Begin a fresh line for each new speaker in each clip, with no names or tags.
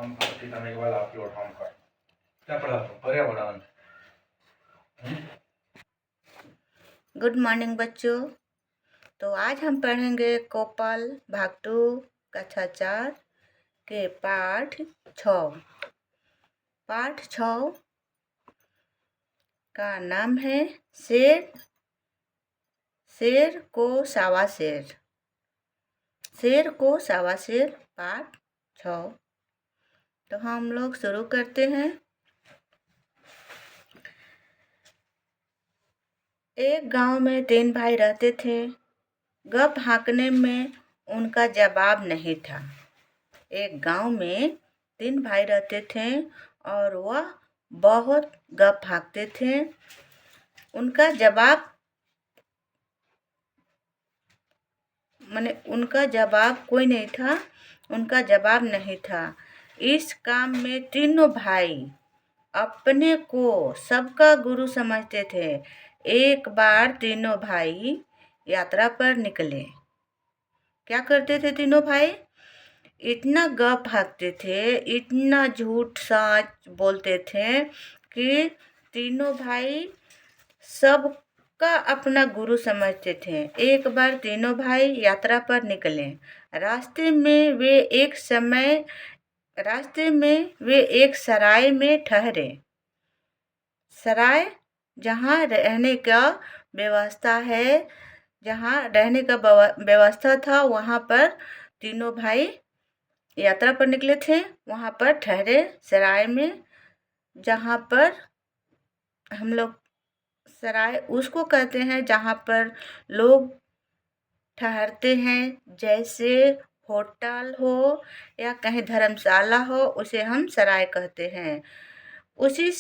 हम आरती करने के बाद अपलोड हम कर क्या पढ़ा तुम पर्यावरण।
गुड मॉर्निंग बच्चों। तो आज हम पढ़ेंगे कोपल भाग 2 कक्षा 4 के पाठ 6। पाठ 6 का नाम है शेर। शेर को सावा शेर। शेर को सावा शेर पाठ 6। तो हम लोग शुरू करते हैं। एक गांव में 3 भाई रहते थे। गप हाँकने में उनका जवाब नहीं था। एक गांव में 3 भाई रहते थे और वह बहुत गप हाँकते थे। उनका जवाब कोई नहीं था। उनका जवाब नहीं था। इस काम में तीनों भाई अपने को सबका गुरु समझते थे। एक बार तीनों भाई यात्रा पर निकले। क्या करते थे तीनों भाई? इतना गप हाँकते थे, इतना झूठ सच बोलते थे कि तीनों भाई सबका अपना गुरु समझते थे। एक बार तीनों भाई यात्रा पर निकले। रास्ते में वे एक सराय में ठहरे। सराय जहाँ रहने का व्यवस्था था, वहाँ पर तीनों भाई यात्रा पर निकले थे। वहाँ पर ठहरे सराय में, जहाँ पर हम लोग सराय उसको कहते हैं जहाँ पर लोग ठहरते हैं, जैसे होटल हो या कहीं धर्मशाला हो, उसे हम सराय कहते हैं। उसी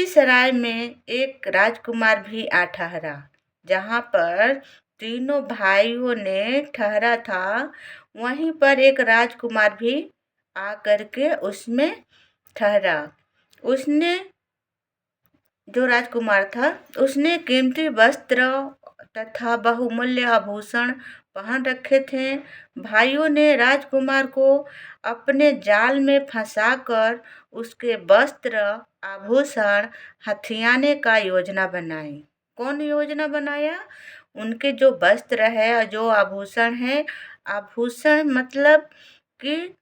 सराय में एक राजकुमार भी आ ठहरा। जहाँ पर तीनों भाइयों ने ठहरा था, वहीं पर एक राजकुमार भी आ करके उसमें ठहरा। जो राजकुमार था, उसने कीमती वस्त्र तथा बहुमूल्य आभूषण पहन रखे थे। भाइयों ने राजकुमार को अपने जाल में फंसाकर उसके वस्त्र आभूषण हथियाने का योजना बनाई। कौन योजना बनाया? उनके जो वस्त्र है और जो आभूषण है, आभूषण मतलब कि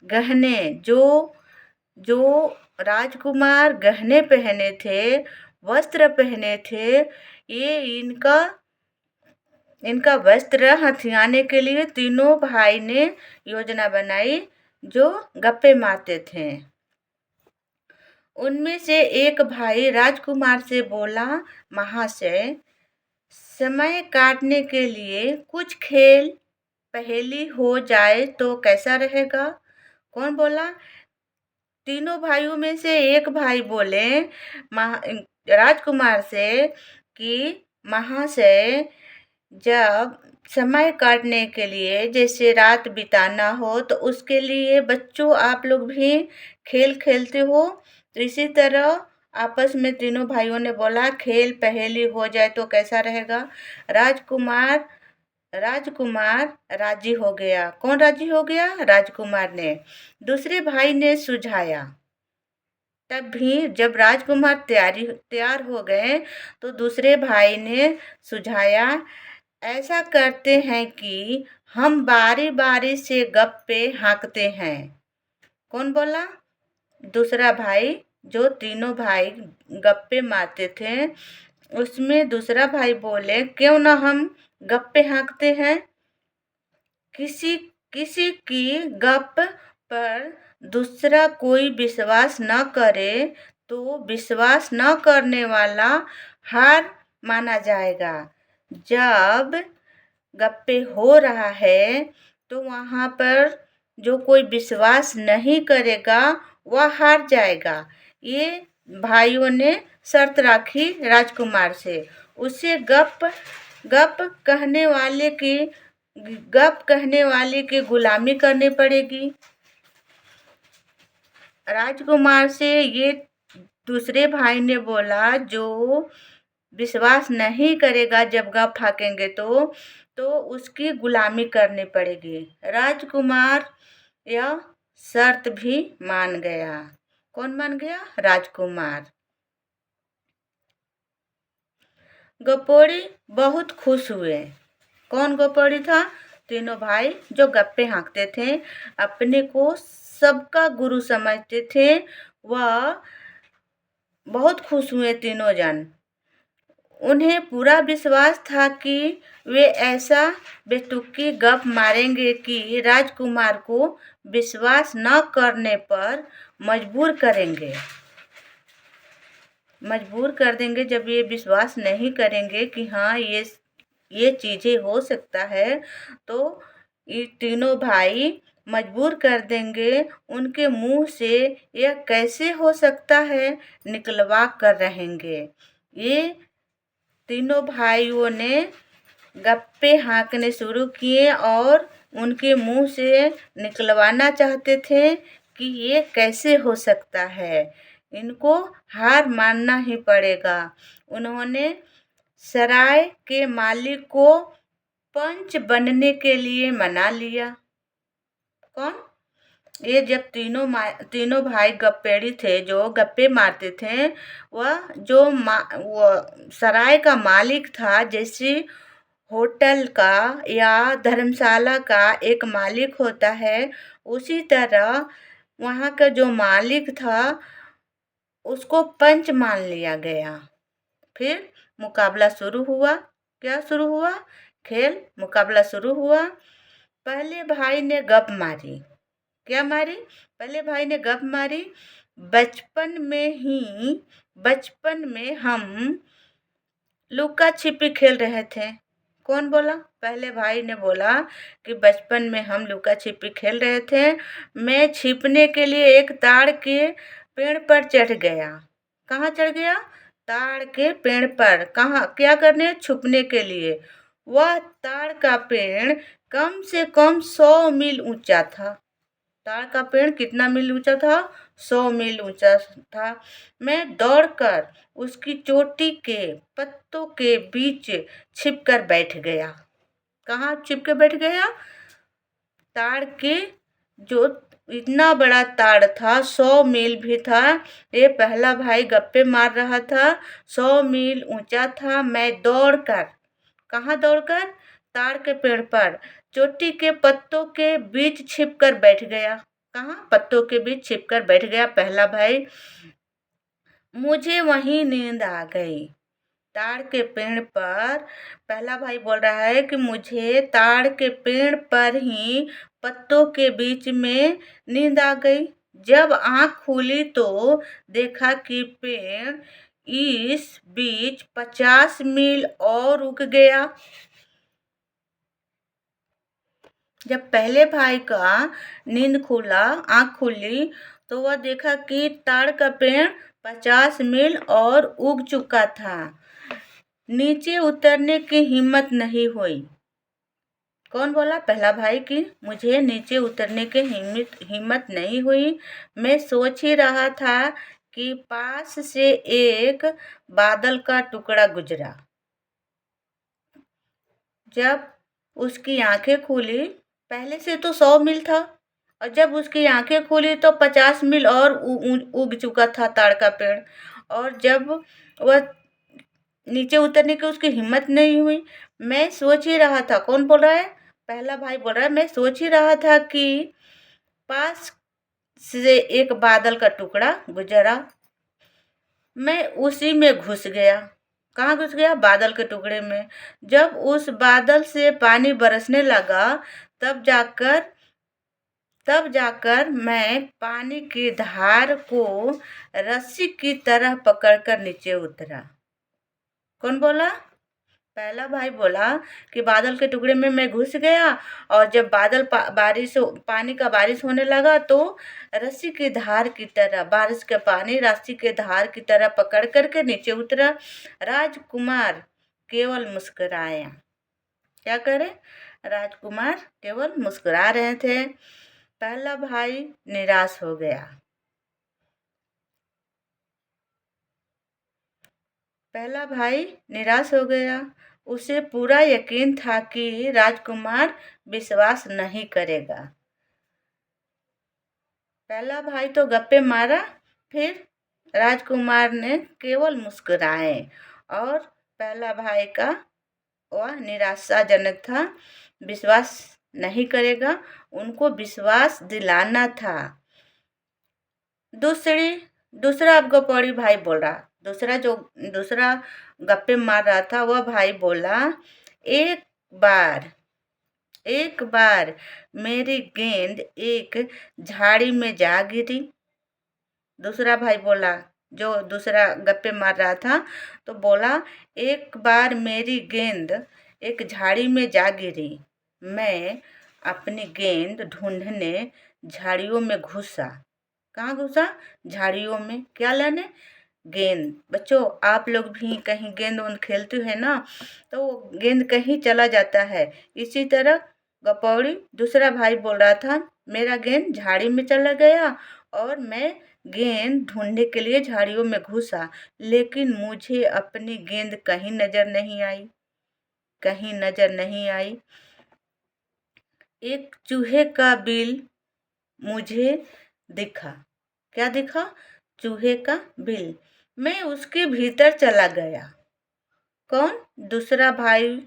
गहने, जो राजकुमार गहने पहने थे, वस्त्र पहने थे, ये इनका वस्त्र हथियाने के लिए तीनों भाई ने योजना बनाई, जो गप्पे मारते थे। उनमें से एक भाई राजकुमार से बोला, महाशय, समय काटने के लिए कुछ खेल पहेली हो जाए तो कैसा रहेगा? कौन बोला? तीनों भाइयों में से एक भाई बोले राजकुमार से कि महाशय, जब समय काटने के लिए जैसे रात बिताना हो, तो उसके लिए बच्चों आप लोग भी खेल खेलते हो। तो इसी तरह आपस में तीनों भाइयों ने बोला खेल पहेली हो जाए तो कैसा रहेगा। राजकुमार राजी हो गया। कौन राजी हो गया? राजकुमार ने। दूसरे भाई ने सुझाया। तब भी जब राजकुमार तैयार हो गए, तो दूसरे भाई ने सुझाया, ऐसा करते हैं कि हम बारी बारी से गप्पे हाँकते हैं। कौन बोला? दूसरा भाई। जो तीनों भाई गप्पे मारते थे, उसमें दूसरा भाई बोले, क्यों ना हम गप्पे हाँकते हैं। किसी की गप पर दूसरा कोई विश्वास न करे तो विश्वास न करने वाला हार माना जाएगा। जब गप्पे हो रहा है, तो वहाँ पर जो कोई विश्वास नहीं करेगा, वह हार जाएगा। ये भाइयों ने शर्त रखी राजकुमार से। उसे गप कहने वाले की गुलामी करनी पड़ेगी। राजकुमार से ये दूसरे भाई ने बोला, जो विश्वास नहीं करेगा जब गप हाँकेंगे तो उसकी गुलामी करनी पड़ेगी। राजकुमार यह शर्त भी मान गया। कौन मान गया? राजकुमार। गपोड़ी बहुत खुश हुए। कौन गपोड़ी था? तीनों भाई जो गप्पे हाँकते थे, अपने को सबका गुरु समझते थे, वह बहुत खुश हुए तीनों जन। उन्हें पूरा विश्वास था कि वे ऐसा बेतुकी गप मारेंगे कि राजकुमार को विश्वास न करने पर मजबूर कर देंगे। जब ये विश्वास नहीं करेंगे कि हाँ ये चीज़ें हो सकता है, तो ये तीनों भाई मजबूर कर देंगे। उनके मुंह से यह कैसे हो सकता है निकलवा कर रहेंगे। ये तीनों भाइयों ने गप्पे हाँकने शुरू किए और उनके मुंह से निकलवाना चाहते थे कि ये कैसे हो सकता है, इनको हार मानना ही पड़ेगा। उन्होंने सराय के मालिक को पंच बनने के लिए मना लिया। कौन? ये जब तीनों भाई गप्पेड़ी थे, जो गप्पे मारते थे, वो सराय का मालिक था। जैसे होटल का या धर्मशाला का एक मालिक होता है, उसी तरह वहाँ का जो मालिक था उसको पंच मान लिया गया। फिर मुकाबला शुरू हुआ। क्या शुरू हुआ? खेल मुकाबला शुरू हुआ। पहले भाई ने गप मारी। क्या मारी? पहले भाई ने गप मारी, बचपन में हम लुका छिपी खेल रहे थे। कौन बोला? पहले भाई ने बोला कि बचपन में हम लुका छिपी खेल रहे थे। मैं छिपने के लिए एक ताड़ के पेड़ पर चढ़ गया। कहाँ चढ़ गया? ताड़ के पेड़ पर। कहाँ? क्या करने? छुपने के लिए। वह ताड़ का पेड़ कम से कम 100 मील ऊंचा था। ताड़ का पेड़ कितना मील ऊंचा था? 100 मील ऊंचा था। मैं दौड़कर उसकी चोटी के पत्तों के बीच छिपकर बैठ गया। कहाँ छिप के बैठ गया? ताड़ के जो इतना बड़ा ताड़ था, 100 मील भी था। ये पहला भाई गप्पे मार रहा था, 100 मील ऊंचा था। मैं दौड़कर, कहाँ दौड़कर? ताड़ के पेड़ पर चोटी के पत्तों के बीच छिपकर बैठ गया। कहाँ? पत्तों के बीच छिपकर बैठ गया पहला भाई। मुझे वहीं नींद आ गई। ताड़ के पेड़ पर पहला भाई बोल रहा है कि मुझे ताड़ के पेड़ पर ही पत्तों के बीच में नींद आ गई। जब आँख खुली तो देखा कि पेड़ इस बीच 50 मील और उग गया। जब पहले भाई का आँख खुली तो वह देखा कि ताड़ का पेड़ 50 मील और उग चुका था। नीचे उतरने की हिम्मत नहीं हुई। कौन बोला? पहला भाई कि मुझे नीचे उतरने की हिम्मत नहीं हुई। मैं सोच ही रहा था कि पास से एक बादल का टुकड़ा गुजरा। जब उसकी आंखें खुली, पहले से तो 100 मील था, और जब उसकी आंखें खुली तो 50 मील और उग चुका था ताड़ का पेड़। और जब वह नीचे उतरने की उसकी हिम्मत नहीं हुई। मैं सोच ही रहा था। कौन बोल रहा है? पहला भाई बोल रहा है, मैं सोच ही रहा था कि पास से एक बादल का टुकड़ा गुजरा। मैं उसी में घुस गया। कहाँ घुस गया? बादल के टुकड़े में। जब उस बादल से पानी बरसने लगा, तब जाकर मैं पानी की धार को रस्सी की तरह पकड़कर नीचे उतरा। कौन बोला? पहला भाई बोला कि बादल के टुकड़े में मैं घुस गया, और जब पानी का बारिश होने लगा तो रस्सी की धार की तरह, बारिश का पानी रस्सी के धार की तरह पकड़ करके नीचे उतरा। राजकुमार केवल मुस्कुराया। क्या करे? राजकुमार केवल मुस्कुरा रहे थे। पहला भाई निराश हो गया। पहला भाई निराश हो गया। उसे पूरा यकीन था कि राजकुमार विश्वास नहीं करेगा। पहला भाई तो गप्पे मारा, फिर राजकुमार ने केवल मुस्कुराए और पहला भाई का वह निराशाजनक था, विश्वास नहीं करेगा, उनको विश्वास दिलाना था। दूसरी दूसरा अब गपौड़ी भाई बोल रहा, दूसरा गप्पे मार रहा था वह भाई बोला, एक बार एक बार मेरी गेंद एक झाड़ी में जा गिरी। दूसरा भाई बोला, जो दूसरा गप्पे मार रहा था, तो बोला, एक बार मेरी गेंद एक झाड़ी में जा गिरी। मैं अपनी गेंद ढूंढने झाड़ियों में घुसा। कहाँ घुसा? झाड़ियों में। क्या लेने? गेंद। बच्चों, आप लोग भी कहीं गेंद उन खेलते हैं ना, तो वो गेंद कहीं चला जाता है। इसी तरह गपौड़ी दूसरा भाई बोल रहा था, मेरा गेंद झाड़ी में चला गया और मैं गेंद ढूंढने के लिए झाड़ियों में घुसा, लेकिन मुझे अपनी गेंद कहीं नजर नहीं आई, कहीं नजर नहीं आई। एक चूहे का बिल मुझे दिखा। क्या दिखा? चूहे का बिल। मैं उसके भीतर चला गया। कौन? दूसरा भाई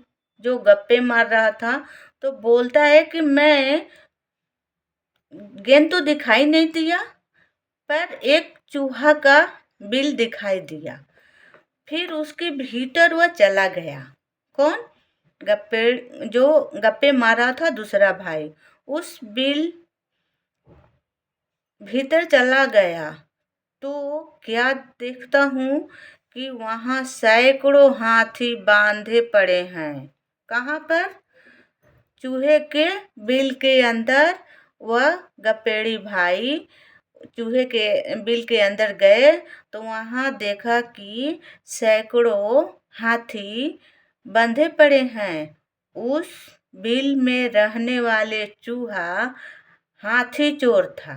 जो गप्पे मार रहा था, तो बोलता है कि मैं गेंद तो दिखाई नहीं दिया, पर एक चूहा का बिल दिखाई दिया। फिर उसके भीतर वह चला गया। कौन? जो गप्पे मार रहा था दूसरा भाई, उस बिल भीतर चला गया तो क्या देखता हूँ कि वहाँ सैकड़ों हाथी बांधे पड़े हैं। कहाँ पर? चूहे के बिल के अंदर। वह गपेड़ी भाई चूहे के बिल के अंदर गए तो वहाँ देखा कि सैकड़ों हाथी बंधे पड़े हैं। उस बिल में रहने वाले चूहा हाथी चोर था।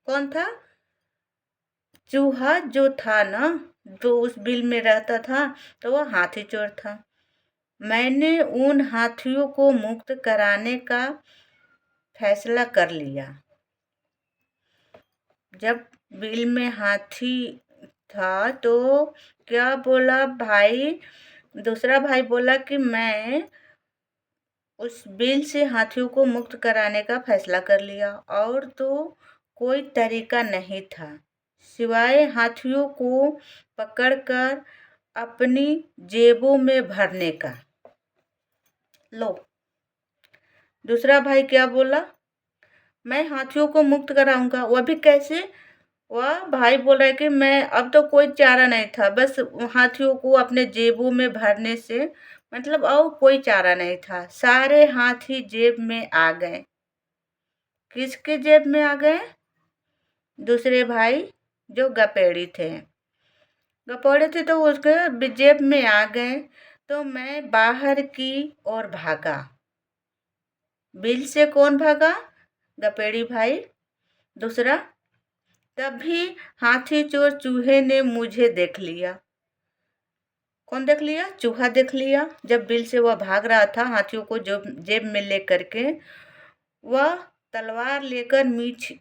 कौन था? चूहा जो था ना, जो उस बिल में रहता था, तो वह हाथी चोर था। मैंने उन हाथियों को मुक्त कराने का फैसला कर लिया। जब बिल में हाथी था तो क्या बोला भाई? दूसरा भाई बोला कि मैं उस बिल से हाथियों को मुक्त कराने का फैसला कर लिया और तो कोई तरीका नहीं था सिवाय हाथियों को पकड़कर अपनी जेबों में भरने का। लो, दूसरा भाई क्या बोला? मैं हाथियों को मुक्त कराऊंगा। वह भी कैसे? वह भाई बोल रहा है कि मैं अब तो कोई चारा नहीं था, बस हाथियों को अपने जेबों में भरने से मतलब और कोई चारा नहीं था। सारे हाथी जेब में आ गए। किसके जेब में आ गए? दूसरे भाई जो गपेड़ी थे। गपोड़े थे तो उसके जेब में आ गए। तो मैं बाहर की ओर भागा। बिल से कौन भागा? गपेड़ी भाई। दूसरा, तभी हाथी चोर चूहे ने मुझे देख लिया। कौन देख लिया? चूहा देख लिया। जब बिल से वह भाग रहा था हाथियों को जो जेब में ले करके, वह तलवार लेकर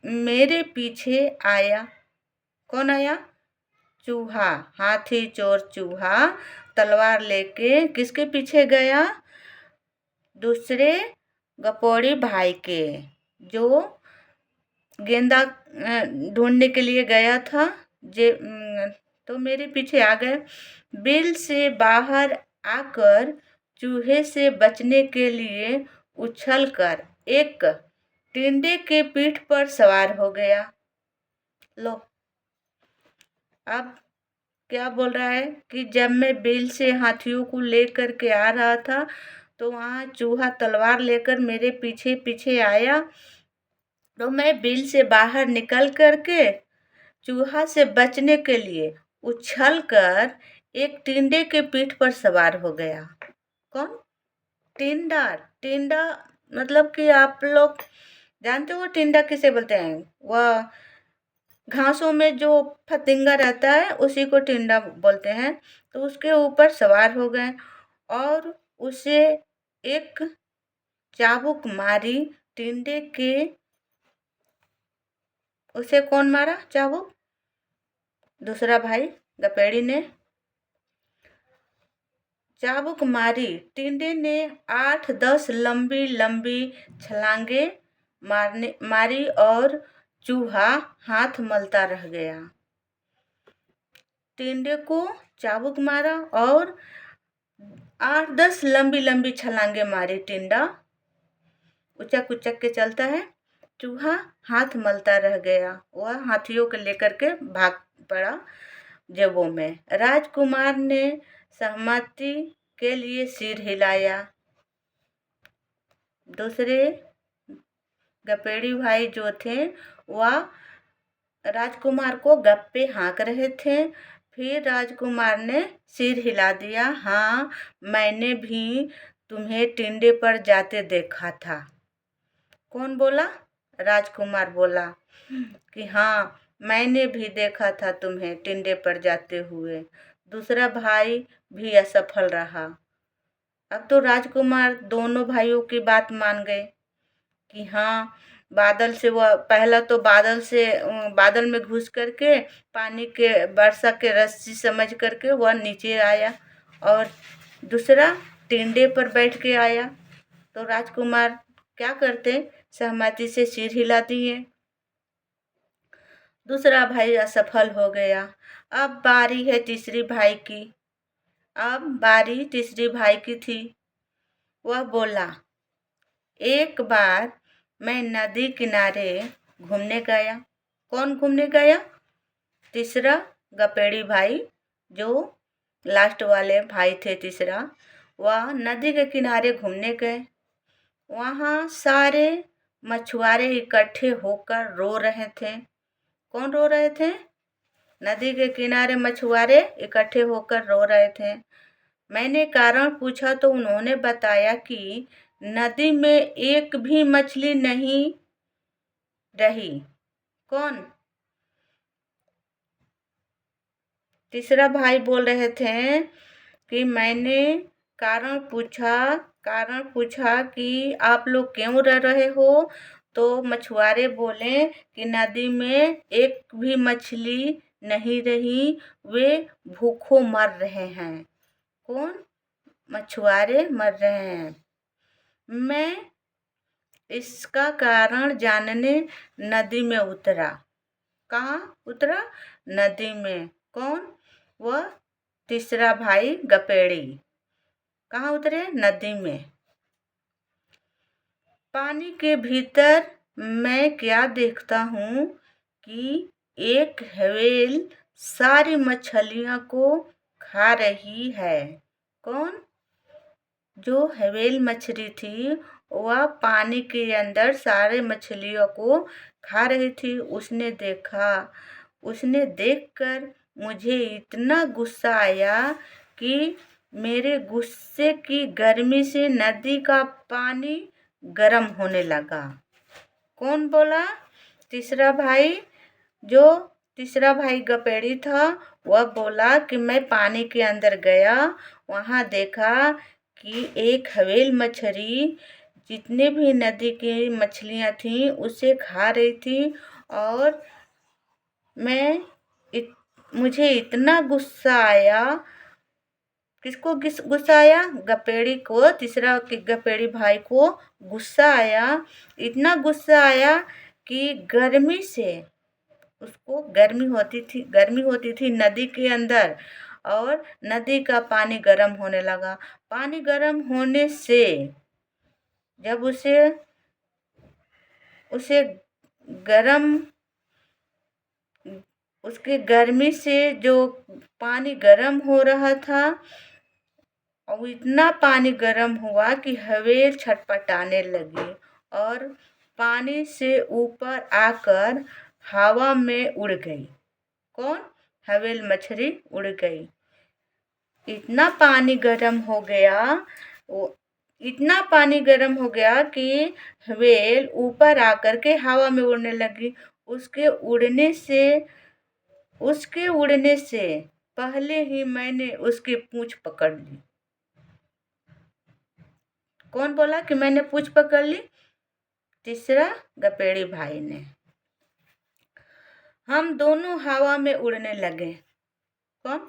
मेरे पीछे आया। कौन आया? चूहा। हाथी चोर चूहा तलवार लेके किसके पीछे गया? दूसरे गपौड़ी भाई के, जो गेंदा ढूंढने के लिए गया था। तो मेरे पीछे आ गए। बिल से बाहर आकर चूहे से बचने के लिए उछलकर एक टिंडे के पीठ पर सवार हो गया। लो, अब क्या बोल रहा है कि जब मैं बिल से हाथियों को लेकर के आ रहा था तो वहाँ चूहा तलवार लेकर मेरे पीछे पीछे आया। तो मैं बिल से बाहर निकल करके चूहा से बचने के लिए उछलकर एक टिंडे के पीठ पर सवार हो गया। कौन? टिंडा। टिंडा मतलब कि आप लोग जानते हो टिंडा किसे बोलते हैं? वह घासों में जो फतिंगा रहता है उसी को टिंडा बोलते हैं। तो उसके ऊपर सवार हो गए और उसे एक चाबुक मारी टिंडे के उसे कौन मारा? चाबुक? दूसरा भाई गपेड़ी ने चाबुक मारी। टिंडे ने 8-10 लंबी लंबी छलांगे मारी और चूहा हाथ मलता रह गया। टिंडे को चाबुक मारा और 8-10 लंबी लंबी छलांगे मारी। टिंडा उचक उचक के चलता है, चूहा हाथ मलता रह गया। वह हाथियों को लेकर के भाग पड़ा जबों में। राजकुमार ने सहमति के लिए सिर हिलाया। दूसरे गपेड़ी भाई जो थे वह राजकुमार को गप्पे हाँक रहे थे। फिर राजकुमार ने सिर हिला दिया। हाँ, मैंने भी तुम्हें टिंडे पर जाते देखा था। कौन बोला? राजकुमार बोला कि हाँ, मैंने भी देखा था तुम्हें टिंडे पर जाते हुए। दूसरा भाई भी असफल रहा। अब तो राजकुमार दोनों भाइयों की बात मान गए कि हाँ, बादल से वह पहला तो बादल में घुस करके पानी के वर्षा के रस्सी समझ करके वह नीचे आया और दूसरा टिंडे पर बैठ के आया। तो राजकुमार क्या करते? सहमति से सिर हिला दिए। दूसरा भाई असफल हो गया। अब बारी है तीसरी भाई की। अब बारी तीसरी भाई की थी। वह बोला, एक बार मैं नदी किनारे घूमने गया। कौन घूमने गया? तीसरा गपेड़ी भाई, जो लास्ट वाले भाई थे तीसरा, वह नदी के किनारे घूमने गए। वहाँ सारे मछुआरे इकट्ठे होकर रो रहे थे। कौन रो रहे थे? नदी के किनारे मछुआरे इकट्ठे होकर रो रहे थे। मैंने कारण पूछा तो उन्होंने बताया कि नदी में एक भी मछली नहीं रही। कौन? तीसरा भाई बोल रहे थे कि मैंने कारण पूछा कि आप लोग क्यों रह रहे हो? तो मछुआरे बोले कि नदी में एक भी मछली नहीं रही, वे भूखों मर रहे हैं। कौन? मछुआरे मर रहे हैं। मैं इसका कारण जानने नदी में उतरा। कहाँ उतरा? नदी में। कौन? वह तीसरा भाई गपेड़ी। कहाँ उतरे? नदी में। पानी के भीतर मैं क्या देखता हूँ कि एक व्हेल सारी मछलियों को खा रही है। कौन? जो व्हेल मछली थी वह पानी के अंदर सारे मछलियों को खा रही थी। उसने देखकर मुझे इतना गुस्सा आया कि मेरे गुस्से की गर्मी से नदी का पानी गर्म होने लगा। कौन बोला? तीसरा भाई। जो तीसरा भाई गपेड़ी था वह बोला कि मैं पानी के अंदर गया, वहाँ देखा कि एक व्हेल मछली जितने भी नदी की मछलियाँ थीं उसे खा रही थी और मुझे इतना गुस्सा आया। किसको गुस्सा आया? गपेड़ी को। तीसरा गपेड़ी भाई को गुस्सा आया। इतना गुस्सा आया कि गर्मी से उसको गर्मी होती थी नदी के अंदर और नदी का पानी गर्म होने लगा। पानी गर्म होने से जब उसे गर्म उसके गर्मी से जो पानी गर्म हो रहा था और इतना पानी गर्म हुआ कि व्हेल छटपटाने लगी और पानी से ऊपर आकर हवा में उड़ गई। कौन? व्हेल मछली उड़ गई। इतना पानी गर्म हो गया कि व्हेल ऊपर आकर के हवा में उड़ने लगी। उसके उड़ने से पहले ही मैंने उसकी पूंछ पकड़ ली। कौन बोला कि मैंने पूंछ पकड़ ली? तीसरा गपेड़ी भाई ने। हम दोनों हवा में उड़ने लगे। कौन?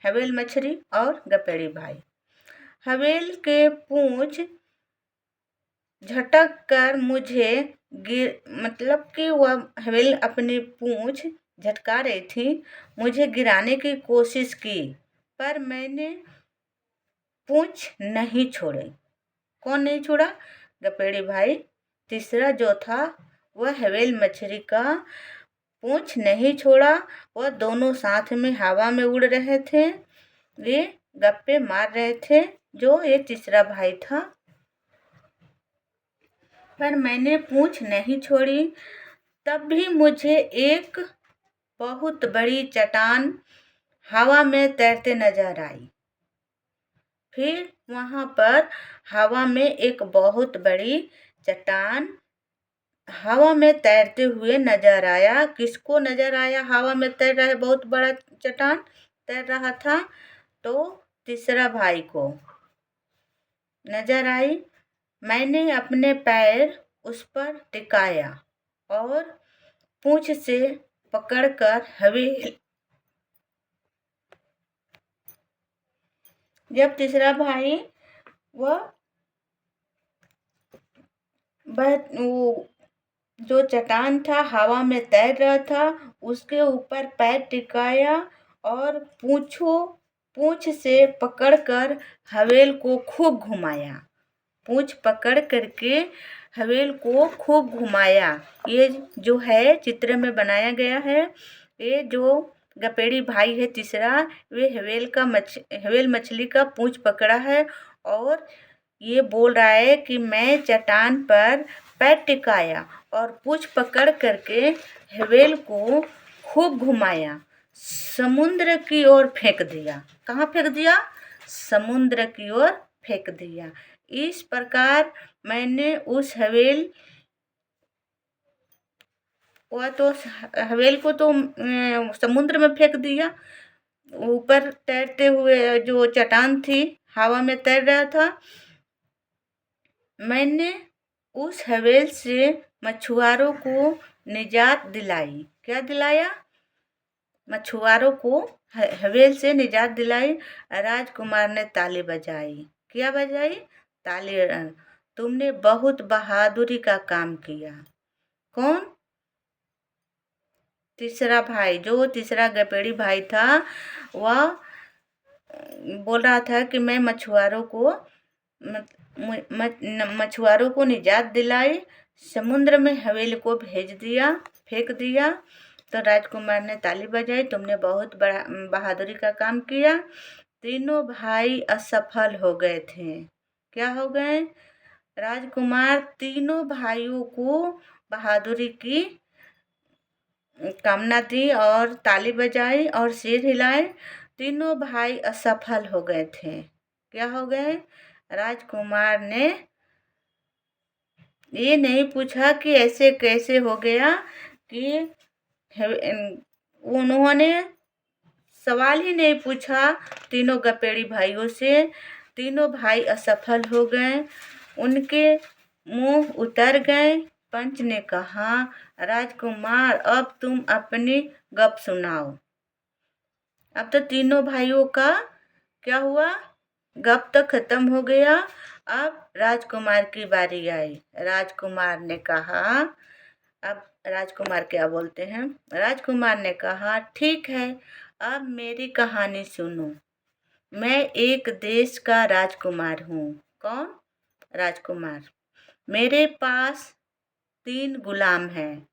हवेल मछली और गपेड़ी भाई। हवेल के पूंछ झटक कर मुझे मतलब कि वह हवेल अपनी पूंछ झटका रही थी, मुझे गिराने की कोशिश की, पर मैंने पूंछ नहीं छोड़ी। कौन नहीं छोड़ा? गपेड़ी भाई। तीसरा जो था वह हवेल मछली का पूंछ नहीं छोड़ा। वह दोनों साथ में हवा में उड़ रहे थे, वे गप्पे मार रहे थे, जो ये तीसरा भाई था, पर मैंने पूंछ नहीं छोड़ी। तब भी मुझे एक बहुत बड़ी चट्टान हवा में तैरते नजर आई। फिर वहां पर हवा में एक बहुत बड़ी चट्टान हवा में तैरते हुए नजर आया। किसको नजर आया? हवा में तैर रहा है बहुत बड़ा चट्टान तैर रहा था, तो तीसरा भाई को नजर आई। मैंने अपने पैर उस पर टिकाया और पूंछ से पकड़कर हवेल जब तीसरा भाई वह वो जो चट्टान था हवा में तैर रहा था, उसके ऊपर पैर टिकाया और पूंछ से पकड़कर हवेल को खूब घुमाया। पूंछ पकड़ करके हवेल को खूब घुमाया। ये जो है चित्र में बनाया गया है, ये जो गपेड़ी भाई है तीसरा, वे हवेल मछली का पूंछ पकड़ा है और ये बोल रहा है कि मैं चट्टान पर पैर टिकाया और पूंछ पकड़ करके हवेल को खूब घुमाया, समुद्र की ओर फेंक दिया। कहाँ फेंक दिया? समुद्र की ओर फेंक दिया। इस प्रकार मैंने उस वह तो हवेल को तो समुद्र में फेंक दिया। ऊपर तैरते हुए जो चट्टान थी हवा में तैर रहा था, मैंने उस हवेल से मछुआरों को निजात दिलाई। क्या दिलाया? मछुआरों को हवेल से निजात दिलाई। राजकुमार ने ताली बजाई। क्या बजाई? ताली। तुमने बहुत बहादुरी का काम किया। कौन? तीसरा भाई। जो तीसरा गपेड़ी भाई था वह बोल रहा था कि मैं मछुआरों को निजात दिलाई, समुद्र में हवेली को भेज दिया, फेंक दिया। तो राजकुमार ने ताली बजाई। तुमने बहुत बड़ा बहादुरी का काम किया। तीनों भाई असफल हो गए थे। क्या हो गए? राजकुमार तीनों भाइयों को बहादुरी की कामना दी और ताली बजाई और सिर हिलाए। तीनों भाई असफल हो गए थे। क्या हो गए? राजकुमार ने ये नहीं पूछा कि ऐसे कैसे हो गया, कि उन्होंने सवाल ही नहीं पूछा तीनों गपेड़ी भाइयों से। तीनों भाई असफल हो गए, उनके मुंह उतर गए। पंच ने कहा, राजकुमार अब तुम अपनी गप सुनाओ। अब तो तीनों भाइयों का क्या हुआ? गप तो खत्म हो गया। अब राजकुमार की बारी आई। राजकुमार ने कहा, अब राजकुमार क्या बोलते हैं? राजकुमार ने कहा, ठीक है, अब मेरी कहानी सुनो। मैं एक देश का राजकुमार हूँ। कौन? राजकुमार। मेरे पास 3 गुलाम हैं।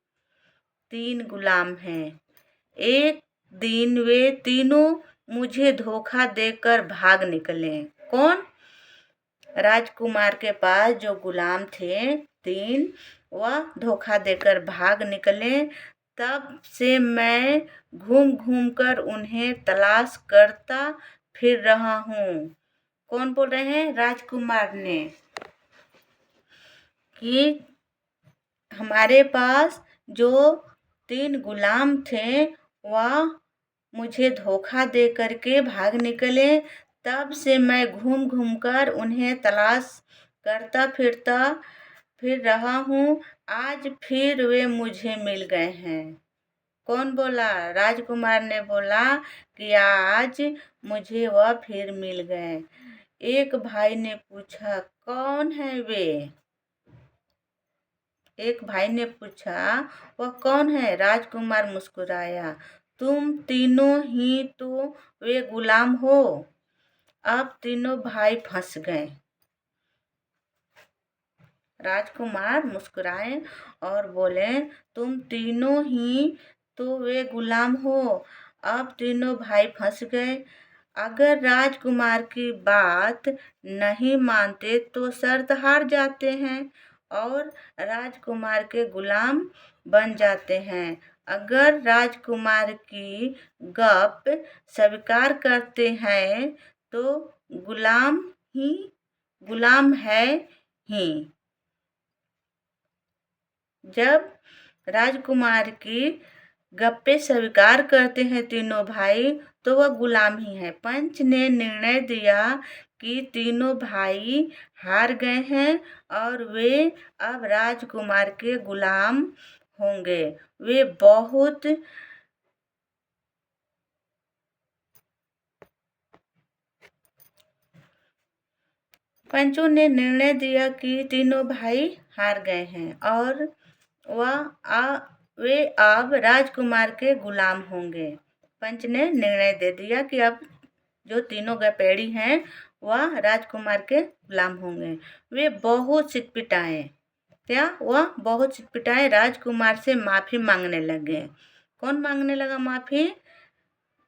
3 गुलाम हैं। एक दिन वे तीनों मुझे धोखा देकर भाग निकले। कौन? राजकुमार के पास जो गुलाम थे 3, वह धोखा देकर भाग निकले। तब से मैं घूम घूम कर उन्हें तलाश करता फिर रहा हूँ। कौन बोल रहे हैं? राजकुमार ने, कि हमारे पास जो 3 गुलाम थे वह मुझे धोखा दे करके भाग निकले। तब से मैं घूम घूम कर उन्हें तलाश करता फिर रहा हूँ। आज फिर वे मुझे मिल गए हैं। कौन बोला? राजकुमार ने बोला कि आज मुझे वह फिर मिल गए। एक भाई ने पूछा, कौन है वे? एक भाई ने पूछा, वह कौन है? राजकुमार मुस्कुराया, तुम तीनों ही तो वे गुलाम हो। अब तीनों भाई फंस गए। राजकुमार मुस्कुराए और बोले, तुम तीनों ही तो वे गुलाम हो। अब तीनों भाई फंस गए। अगर राजकुमार की बात नहीं मानते तो शर्त हार जाते हैं और राजकुमार के गुलाम बन जाते हैं। अगर राजकुमार की गप स्वीकार करते हैं तो गुलाम है ही। जब राजकुमार की गप्पे स्वीकार करते हैं तीनों भाई तो वह गुलाम ही है। पंच ने निर्णय दिया कि तीनों भाई हार गए हैं और वे अब राजकुमार के गुलाम होंगे। वे बहुत पंचों ने निर्णय दिया कि तीनों भाई हार गए हैं और वे अब राजकुमार के गुलाम होंगे। पंच ने निर्णय दे दिया कि अब जो तीनों गपेड़ी हैं वह राजकुमार के गुलाम होंगे। वे बहुत सिटपिटाए। क्या? वह बहुत सिटपिटाए, राजकुमार से माफी मांगने लगे। कौन मांगने लगा माफी?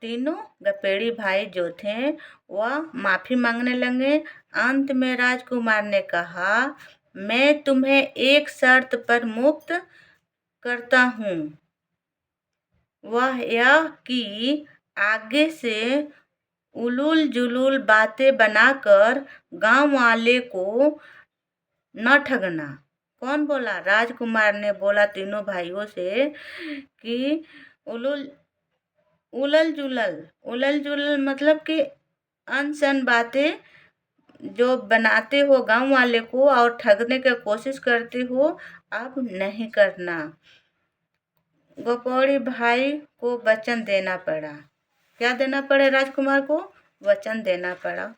तीनों गपेड़ी भाई जो थे वह माफी मांगने लगे। अंत में राजकुमार ने कहा, मैं तुम्हें एक शर्त पर मुक्त करता हूँ। वह यह कि आगे से उलूल जुलूल बातें बनाकर गांव वाले को न ठगना। कौन बोला? राजकुमार ने बोला तीनों भाइयों से कि उलल जुलल मतलब कि अनसन बातें जो बनाते हो गांव वाले को और ठगने की कोशिश करते हो, अब नहीं करना। गपौड़ी भाई को वचन देना पड़ा। क्या देना पड़ा राजकुमार को? वचन देना पड़ा।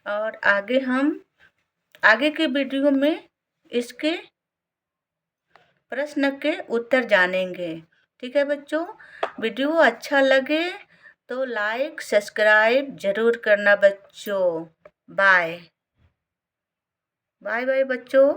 और आगे के वीडियो में इसके प्रश्न के उत्तर जानेंगे। ठीक है बच्चों, वीडियो अच्छा लगे तो लाइक सब्सक्राइब जरूर करना बच्चों। बाय बाय बाय बच्चों।